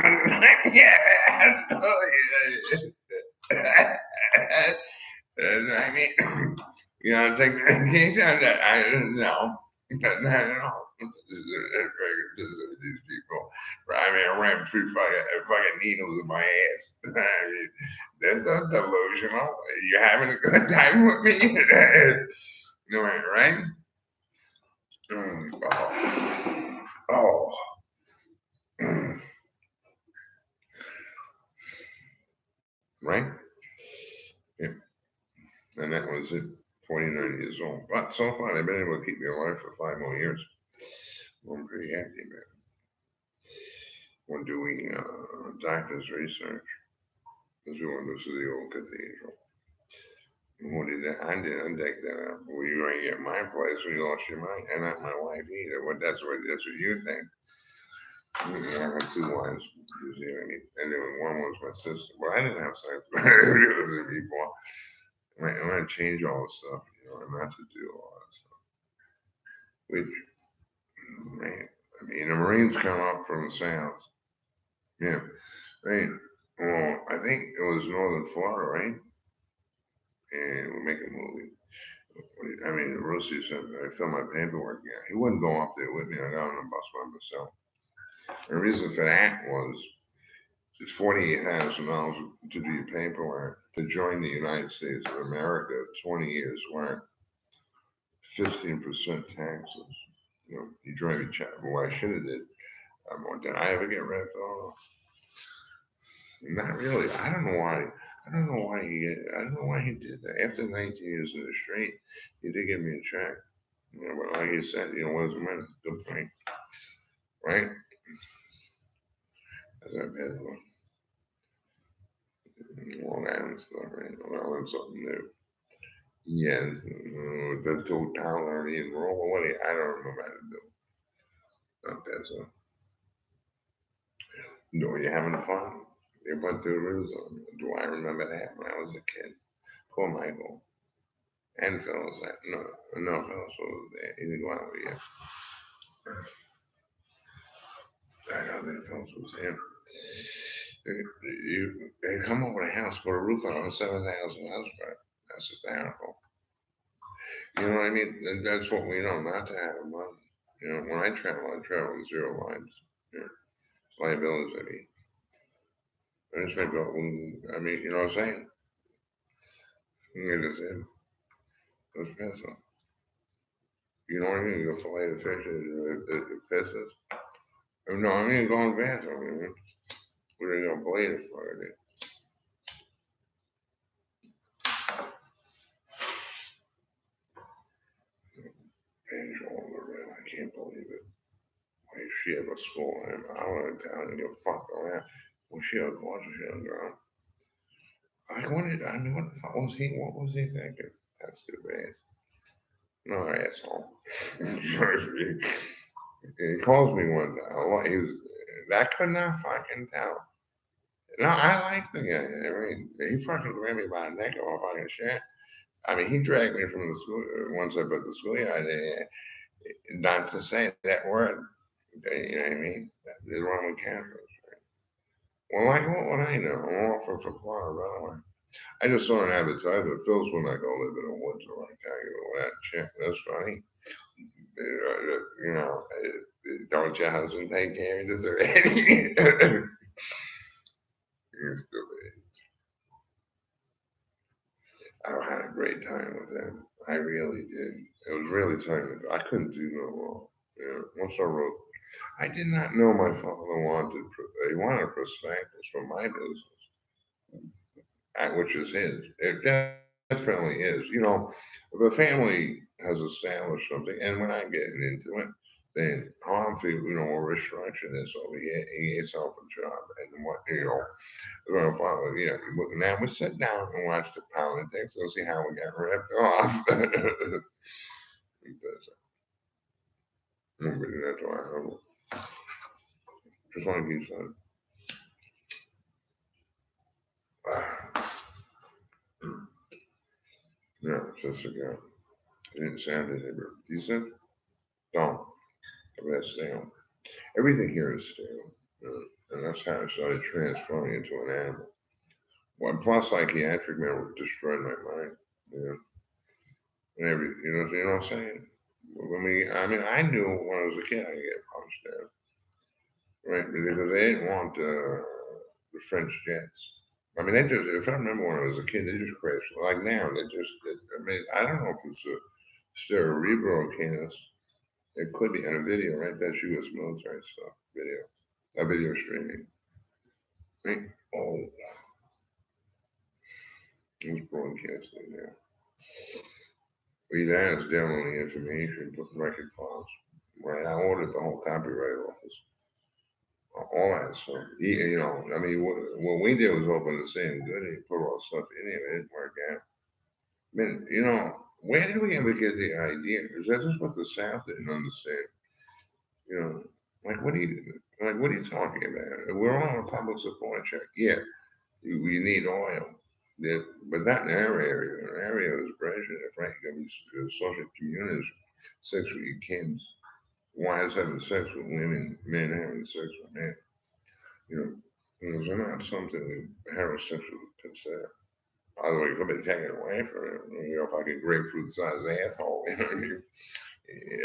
Yeah, I mean, you know, take I don't know. Not at all. These people. I mean, I ran through fucking needles in my ass. I mean, that's not delusional. You're having a good time with me. Right? Oh. Right? Yeah. And that was it. 49 years old. But so far, they've been able to keep me alive for 5 more years. Well, I'm pretty happy, man. We're doing doctor's research because we want to see the old cathedral. What did that? I didn't dig that up. Well, you ain't at my place when you lost your mind, and not my wife either. Well, that's what you think. I had two wives, you see what I mean? And then one was my sister. Well, I didn't have sex with before. I'm gonna change all this stuff, you know, and not to do all that stuff. Which, man, I mean, the Marines come up from the south. Yeah, right. Well, I think it was northern Florida, right? And we're making a movie. I mean, Rusty said I filled my paperwork. Yeah, he wouldn't go up there with me. I got on the bus by myself. The reason for that was it's $48,000 to do your paperwork to join the United States of America. 20 years work, 15% taxes. You know, you drive your check. Well, I should have did. Did I ever get ripped off? Not really. I don't know why. I don't know why he. I don't know why he did that. After 19 years in the street, he did give me a check. You know, but like you said, you know, what does it matter? Good point, right? That's our best one. Long Island stuff, right? Long Island something new. Yes, the totality and roll. What? I don't remember how to do. Not that so. No, you having fun? You went through rules. Do I remember that when I was a kid? Poor Michael. And Phyllis, no, Phyllis was there. He didn't go out with you. I don't think Phyllis was here. They come over the house, put a roof on it, $7,000 for it. That's hysterical. You know what I mean? And that's what we know, not to have money. You know, when I travel with zero lines. You know, liabilities, I mean. I just think, I mean, you know what I'm saying? It is it. It's pencil. You know what I mean? You go fillet the fish, it pisses. No, I mean, go in the bathroom. We're gonna blade it for it. Angel, I can't believe it. Why she ever score him? I want to tell you, fuck around. Well, she a gorgeous young girl. I wanted, I mean, what the fuck was he? What was he thinking? That's stupid ass. No asshole. He calls me one time. He was, I could not fucking tell. No, I like the guy. I mean, he fucking grabbed me by the neck or fucking shit. I mean, he dragged me from the school once I put the schoolyard in. Not to say that word. You know what I mean? The Roman Catholics. Well, like, what would I know? I'm all for Florida, by the way. I just saw an advertisement. Phil's when I go live in the woods or like that shit. That's funny. You know, don't your husband take care of this already? You're stupid. I had a great time with them. I really did. It was really technical. I couldn't do no wrong. You know, once I wrote, I did not know my father wanted. He wanted a prospectus for my business, which is his. It definitely is. You know, if a family has established something, and we're not getting into it, then obviously, you know, we're restructuring this over here. He gets off a job, and what you know, we're gonna follow. Yeah, now we sit down and watch the politics. We'll see how we get ripped off. Because nobody that's why I don't. Just like you said. Yeah, just a guy. It didn't sound it, but decent. Don't. The best stale. Everything here is stale. And that's how I started transforming into an animal. Well, plus psychiatric memory destroyed my mind. Yeah. And you know what I'm saying? I mean, I knew when I was a kid I could get punched out, right? Because they didn't want the French jets. I mean, they just, if I remember when I was a kid, they just crashed. Like now, I mean, I don't know if it's a cerebral cast. It could be on a video, right? That's U.S. military stuff, a video streaming. Right? Oh, it was broadcasting now. Either has downloading information, put record files. Right, I ordered the whole copyright office, all that stuff. I mean, what we did was open the same good and put all stuff in it. It didn't work out. I mean, where did we ever get the idea? Is that just what the South didn't understand? You know, what are you talking about? We're on a public support check. Yeah, you need oil. But not in our area. In our area is pressure. Right, you got these social communities, sex with your kids, wives having sex with women, men having sex with men. You know, those are not something that heterosexual would consider. Otherwise, you could be taken away from it. If I get grapefruit sized asshole, you know what I mean?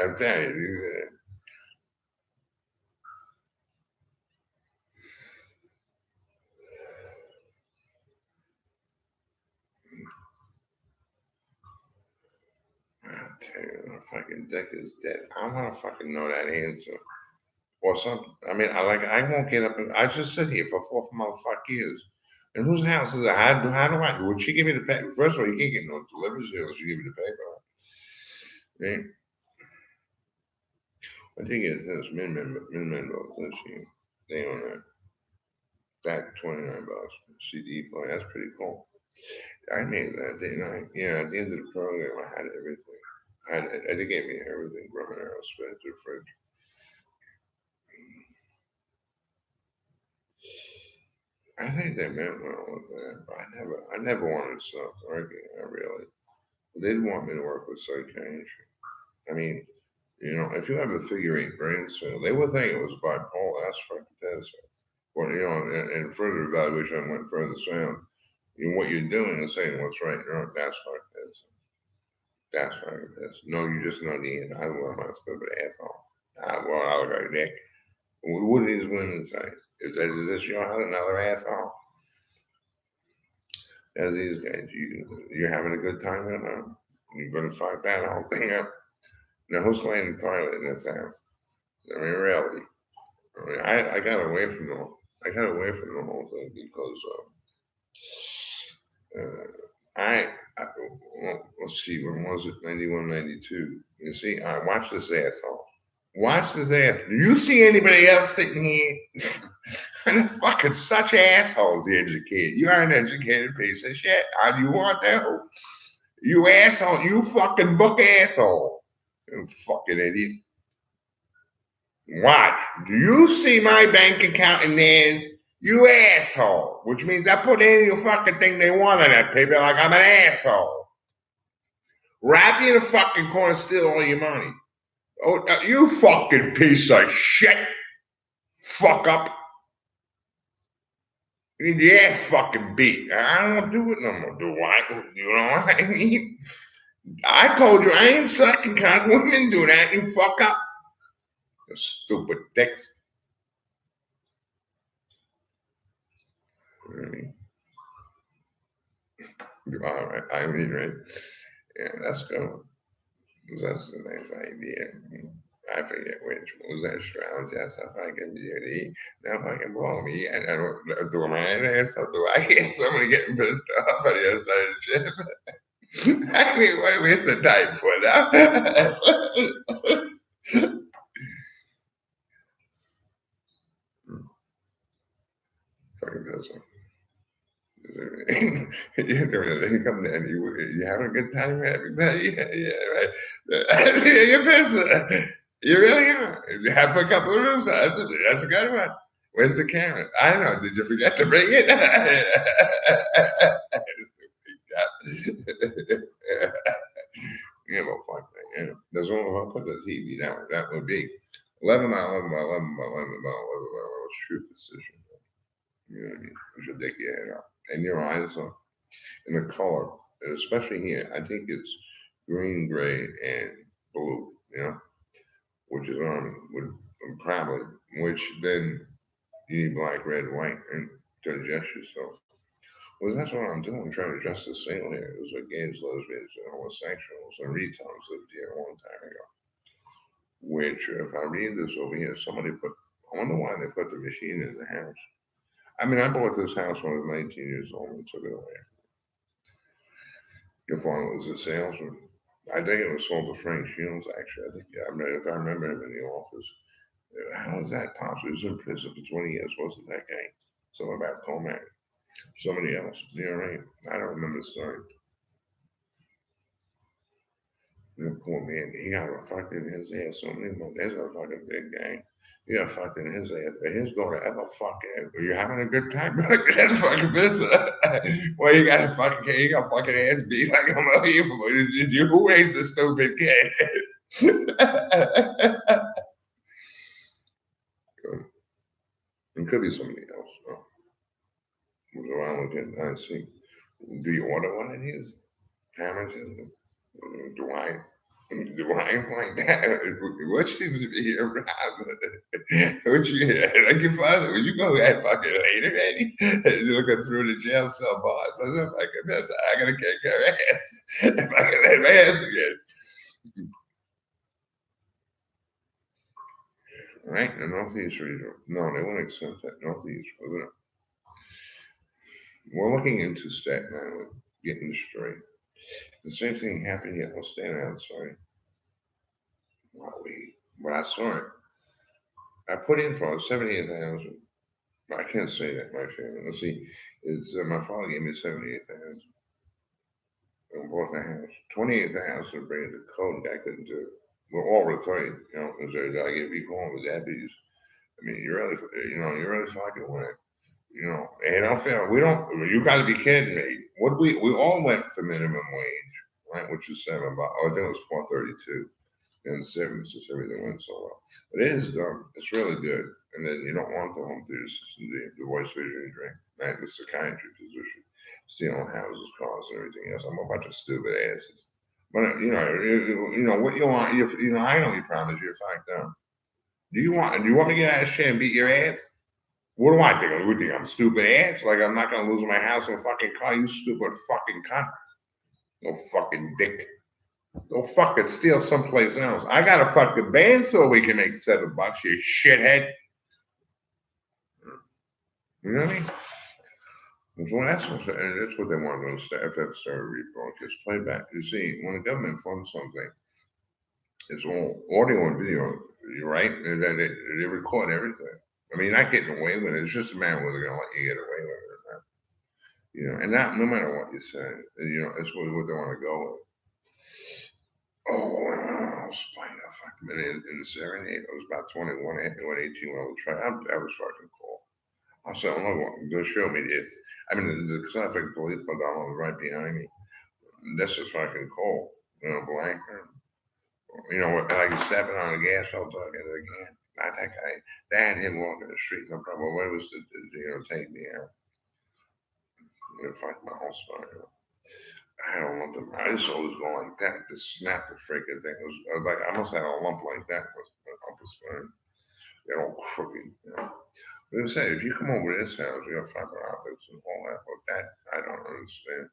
I'm telling you, I'll tell you, the fucking dick is dead. I want to fucking know that answer. Or something. I mean, I won't get up and I just sit here for 4 motherfucking years. And whose house is it? How do I? Would she give me the pay? First of all, you can't get no deliveries here unless you give me the paper. Right? I think it's this min vote this year. They own that 29 bucks CD player. That's pretty cool. I made that, didn't I? Yeah, at the end of the program, I had everything. They gave me everything from an aerospace to fridge. I think they meant well with that, but I never wanted to stop working. I really. They didn't want me to work with psychiatry. I mean, if you have a figure eight brain cell, they would think it was bipolar. That's fucking test. Well, and further evaluation went further down. What you're doing is saying what's right and wrong. That's fucking test. That's fucking test. No, you just know the end. I want my stupid asshole. I look like Nick. What do these women say? Is this your another asshole? As these guys, you're having a good time or not? You're going to fuck that whole thing up. Now, who's cleaning the toilet in this house? I mean, really. I got away from the whole thing because I well, let's see, when was it? 91, 92. You see, I watch this asshole. Watch this ass. Do you see anybody else sitting here? And fucking such assholes, the educated. You are an educated piece of shit. How do you want that? You asshole. You fucking book asshole. You fucking idiot. Watch. Do you see my bank account in theirs? You asshole. Which means I put any fucking thing they want on that paper like I'm an asshole. Wrap you in a fucking corner, steal all your money. Oh, you fucking piece of shit. Fuck up. You need your ass fucking beat. I don't do it no more, do I? You know what I mean? I told you I ain't sucking cock. Women do that. You fuck up. You stupid dicks. All right. I mean, right? Yeah, that's good. That's a nice idea. I forget which was that shroud. Yes, if I can beauty. Now if I can blow me, I don't do my ass. Do I get somebody getting pissed off on the other side of the ship? I mean, what waste the time for now? Fucking pissed you come there, you having a good time, everybody? Yeah, right. You're pissing. You really are. You have a couple of rooms. That's a good one. Where's the camera? I don't know. Did you forget to bring it? Yeah, well, fuck that. Yeah. There's one if I put the TV down, that would be 11 by 11 by 11 by 11 by 11 by 11. Shoot precision. You know what I mean? You should dig your head up. And your eyes are in the color, and especially here, I think it's green, gray, and blue, you know, which is would probably, which then you need black, red, white, and to adjust yourself. Well, that's what I'm doing, trying to adjust the sale here. It was like gays, lesbians, and homosexuals and retards lived here a long time ago. Which, if I read this over here, somebody put, I wonder why they put the machine in the house. I mean, I bought this house when I was 19 years old and took it away. Your father was a salesman. I think it was sold to Frank Shields, actually. I think, yeah, if I remember him in the office. How is that possible? He was in prison for 20 years. Wasn't that guy? Something about Comac. Somebody else. You know what I mean? I don't remember the story. The poor man, he got fucked in his ass so many months. That's a fucking big guy. He got fucked in his ass. But his daughter ever fucking, are you having a good time? That's fucking business. Well, you got a fucking kid, you got fucking ass beat like I'm a evil. Who raised the stupid kid? It could be somebody else. Oh, well, I see. Do you order one of these? How much is it? Do I? Do I like that? What seems to be around? What you like your father? Would you go that fucking later, Eddie? You're looking through the jail cell bars. I said, fucking mess. I gotta kick her ass. If I can let my ass again. Right? The Northeast region. No, they won't accept that. Northeast. We're looking into Staten Island, getting straight. The same thing happened here. Well, Staten Island, sorry. Wow, when I saw it, I put in for 78,000. I can't say that, my family. Let's see. It's my father gave me 78,000. I bought the house. 28,000 to bring it to code. I couldn't do it. We're all retired, you know, because I get people home with diabetes. I mean, you're really fucking with it. You know, and I feel we don't. You got to be kidding me. What we all went for minimum wage, right? Which is $7. Oh, I think it was 4.32. And seven, since everything went so well. But it is dumb. It's really good. And then you don't want the home theater system, the voice vision drink, not the psychiatry position, stealing houses, cars, and everything else. I'm a bunch of stupid asses. But what you want. I only promise you if I don't. Do you want me to get out of chair and beat your ass? What do I think? You think I'm stupid ass? Like I'm not gonna lose my house and fucking car? You stupid fucking cunt. No fucking dick. Go fucking steal someplace else. I got a fucking band so we can make $7, you shithead. You know what I mean? So that's what they want to do. If that's started rebroadcast playback. You see, when the government funds something, it's all audio and video. You're right. They record everything. I mean, you're not getting away with it. It's just a matter of whether they're gonna let you get away with it or not. You know, and that no matter what you say, you know, it's what they want to go with. Oh, Spider fucking in the Serenade. I was about 21, I hit me with 18 when I was trying. That was fucking cool. I said, I'm not going to show me this. I mean, the traffic police pedal was right behind me. This is fucking cool. You know, black. You know, like stepping on the gas, I'll talk it again. I think they had him walking the street, no problem. What was take me out? You know, fuck my whole spine. I don't want them. I just always go like that. Just snap the freaking thing. It was like I must have had a lump like that with up his spine. They're all crooked. You know. But I say, if you come over to this house, you got fiber optics and all that. But that I don't understand.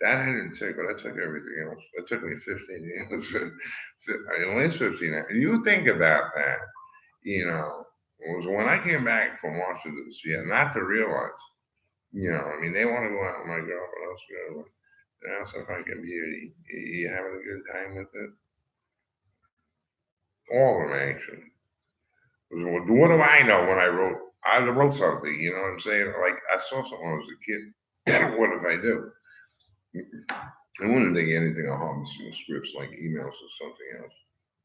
That I didn't take, but I took everything else. It took me 15 years. At least 15 years. You think about that. You know, it was when I came back from Washington, D.C., not to realize. You know, I mean, they want to go out with my girlfriend. Else, so if I can be, you having a good time with this? All of them actually. What do I know when I wrote something, you know what I'm saying? Like I saw something when I was a kid. What if I do? I wouldn't think anything of harmless scripts like emails or something else.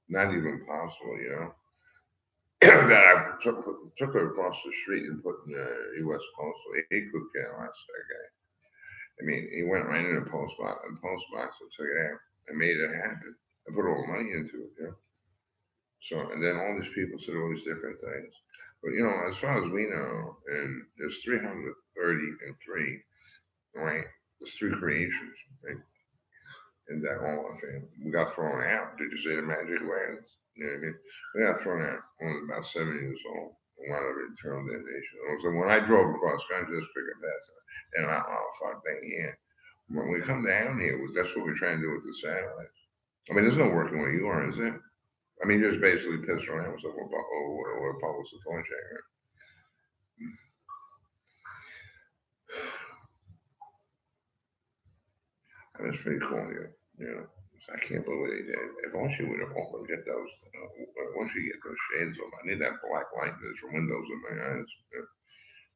Not even possible, you know. That I took her across the street and put in the U.S. Postal. He could care less, that guy. I mean, he went right in the post box and took it out and made it happen. I put all the money into it, you know. So, and then all these people said all these different things. But, as far as we know, and there's 333, right? There's three creations, right? In that Hall of Fame. We got thrown out. Did you say the magic words? You know what I mean? We got thrown out when I was about 7 years old. I wanted to return to the nation. So when I drove across country, just figured that's it. And fuck that, yeah. When we come down here, that's what we're trying to do with the satellites. I mean, there's no working where you are, is there? I mean, just basically piss around with something or public support check. That's pretty cool, yeah. I can't believe it. If once you would have opened, get those, once you get those shades on, I need that black light that's from windows in my eyes.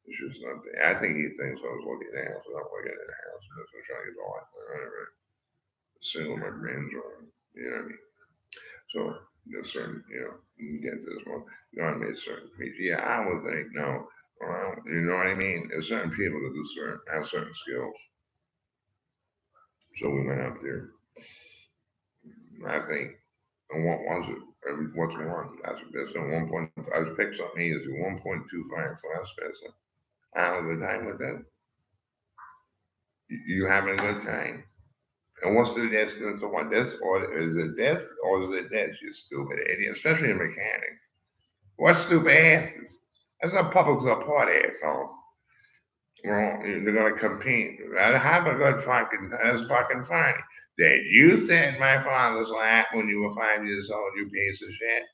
It's just not there. I think he thinks I was looking at the house, not looking at the house. That's what I'm trying to get the light. Whatever. Single my brains on. You know what I mean? So there's certain, you get this one. I mean, certain people. Yeah, I would think no. Well, you know what I mean? There's certain people that have certain skills. So we went up there. I think, and what was it? What's one? That's a 1 point. I was picked something easy, 1.25 class person. I have a good time with this. You having a good time? And what's the distance of this? Or is it this? Or is it this? You stupid idiot. Especially in mechanics. What stupid asses? That's a public support assholes. Well, they're gonna compete. Have a good fucking. That's fucking funny. Did you sit in my father's lap when you were 5 years old? You piece of shit.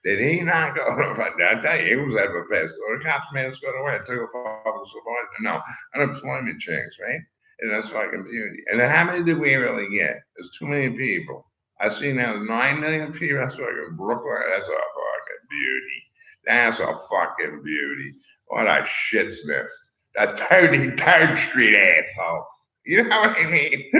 Did he not go to? I tell you, he was at a fest. So the cops made us go to work. Took a public support. No, unemployment checks, right? And that's fucking beauty. And then how many did we really get? There's too many people. I see now 9 million people. That's fucking Brooklyn. That's a fucking beauty. That's a fucking beauty. What a shit's nest. The 33rd Street assholes. You know what I mean?